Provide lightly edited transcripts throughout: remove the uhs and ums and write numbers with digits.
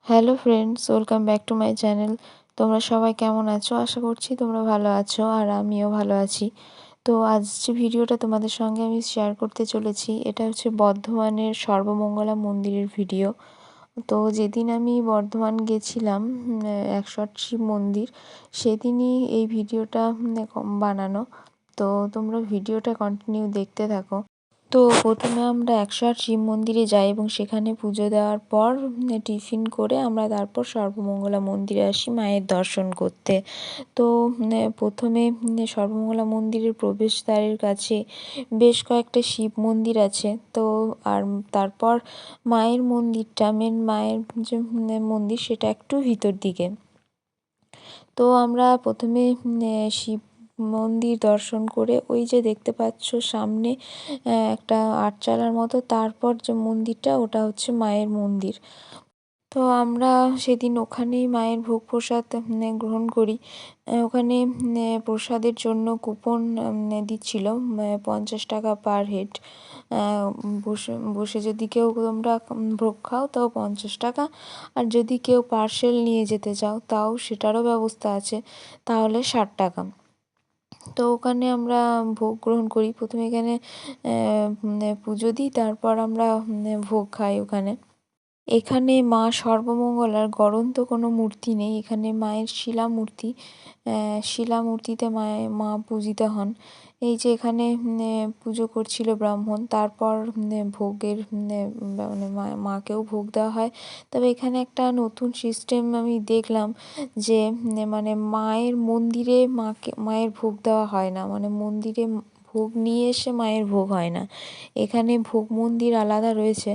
Hello friends, welcome back to my channel. তোমরা সবাই কেমন আছো? আশা করছি তোমরা ভালো আছো আর আমিও ভালো আছি। তো আজ যে ভিডিওটা তোমাদের সঙ্গে আমি শেয়ার করতে চলেছি, এটা হচ্ছে বর্ধমানের সর্বমঙ্গলা মন্দিরের ভিডিও। তো যেদিন আমি বর্ধমান গেছিলাম ১০৮ শিব মন্দির, সেদিনই এই ভিডিওটা বানানো। তো তোমরা ভিডিওটা কন্টিনিউ দেখতে থাকো। তো প্রথমে আমরা ১০৮ শিব মন্দিরে যাই এবং সেখানে পুজো দেওয়ার পর টিফিন করে আমরা তারপর সর্বমঙ্গলা মন্দিরে আসি মায়ের দর্শন করতে। তো প্রথমে সর্বমঙ্গলা মন্দিরের প্রবেশদ্বারের কাছে বেশ কয়েকটা শিব মন্দির আছে। তো আর তারপর মায়ের মন্দিরটা, মেন মায়ের যে মন্দির, সেটা একটু ভিতর দিকে। তো আমরা প্রথমে শিব মন্দির দর্শন করে ওই যে দেখতে পাচ্ছ সামনে একটা আটচালার মতো, তারপর যে মন্দিরটা ওটা হচ্ছে মায়ের মন্দির। তো আমরা সেদিন ওখানেই মায়ের ভোগ প্রসাদ গ্রহণ করি। ওখানে প্রসাদের জন্য কুপন দিচ্ছিল 50 টাকা পার হেড। বসে বসে যদি কেউ তোমরা ভোগ খাও তাও 50 টাকা, আর যদি কেউ পার্সেল নিয়ে যেতে চাও তাও সেটারও ব্যবস্থা আছে, তাহলে 60 টাকা। তো ওখানে আমরা ভোগ গ্রহণ করি। প্রথমে এখানে পুজো দিই, তারপর আমরা ভোগ খাই ওখানে। এখানে মা সর্বমঙ্গলার গড়ন্ত কোনো মূর্তি নেই, এখানে মায়ের শিলামূর্তি। শিলামূর্তিতে মা পূজিত হন। এই যে এখানে পুজো করছিল ব্রাহ্মণ, তারপর ভোগের মানে মাকেও ভোগ দেওয়া হয়। তবে এখানে একটা নতুন সিস্টেম আমি দেখলাম যে মানে মায়ের মন্দিরে মায়ের ভোগ দেওয়া হয় না, মানে মন্দিরে ভোগ নিয়ে এসে মায়ের ভোগ হয় না। এখানে ভোগ মন্দির আলাদা রয়েছে।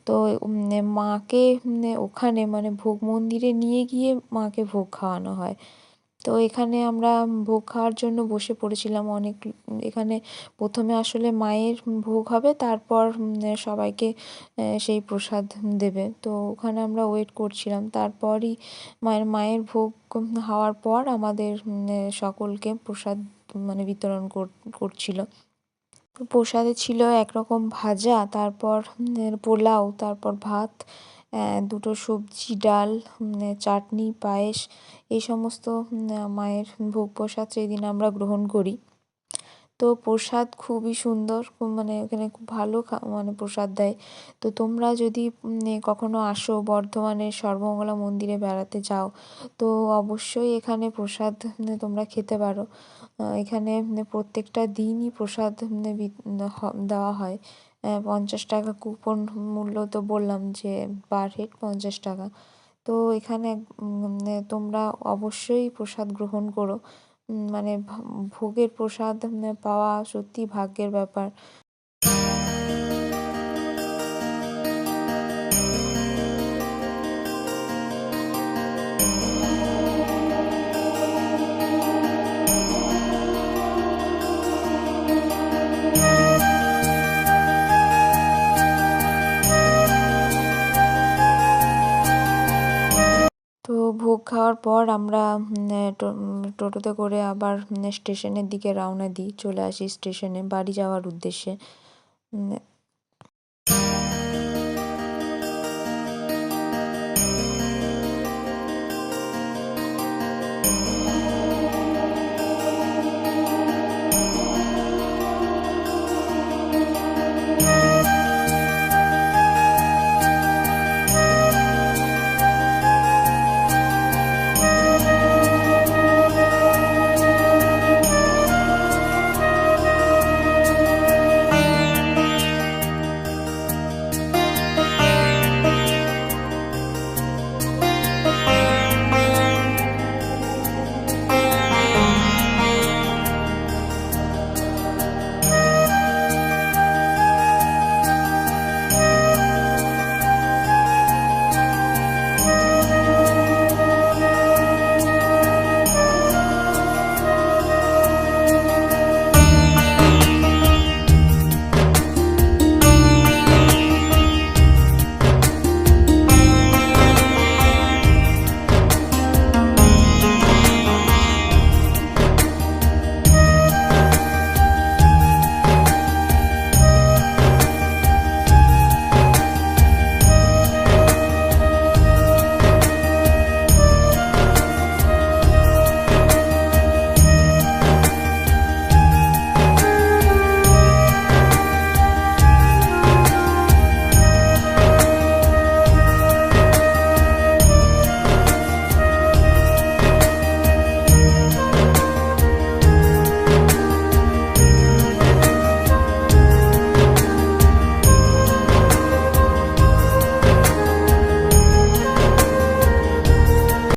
তো মাকে ওখানে মানে ভোগ মন্দিরে নিয়ে গিয়ে মাকে ভোগ খাওয়ানো হয়। তো এখানে আমরা ভোগ খাওয়ার জন্য বসে পড়েছিলাম অনেক। এখানে প্রথমে আসলে মায়ের ভোগ হবে, তারপর সবাইকে সেই প্রসাদ দেবে। তো ওখানে আমরা ওয়েট করছিলাম। তারপরই মায়ের ভোগ হওয়ার পর আমাদের সকলকে প্রসাদ মানে বিতরণ করছিল। প্রসাদে ছিল একরকম ভাজা, তারপর পোলাও, তারপর ভাত, দুটো সবজি, ডাল, চাটনি, পায়েস, এই সমস্ত মায়ের ভোগ প্রসাদ সেদিন আমরা গ্রহণ করি। তো প্রসাদ খুবই সুন্দর, মানে এখানে খুব ভালো মানে প্রসাদ দেয়। তো তোমরা যদি কখনো আসো বর্ধমানের সর্বমঙ্গলা মন্দিরে বেড়াতে যাও, তো অবশ্যই এখানে প্রসাদ তোমরা খেতে পারো। এখানে প্রত্যেকটা দিনই প্রসাদ দেওয়া হয়। 50 টাকা কুপন মূল্য, তো বললাম যে পার হেড 50 টাকা। তো এখানে তোমরা অবশ্যই প্রসাদ গ্রহণ করো। মানে ভোগের প্রসাদ পাওয়া সত্যিই ভাগ্যের ব্যাপার। তো ভোগ খাওয়ার পর আমরা টোটোতে করে আবার স্টেশনের দিকে রওনা দিই, চলে আসি স্টেশনে বাড়ি যাওয়ার উদ্দেশ্যে।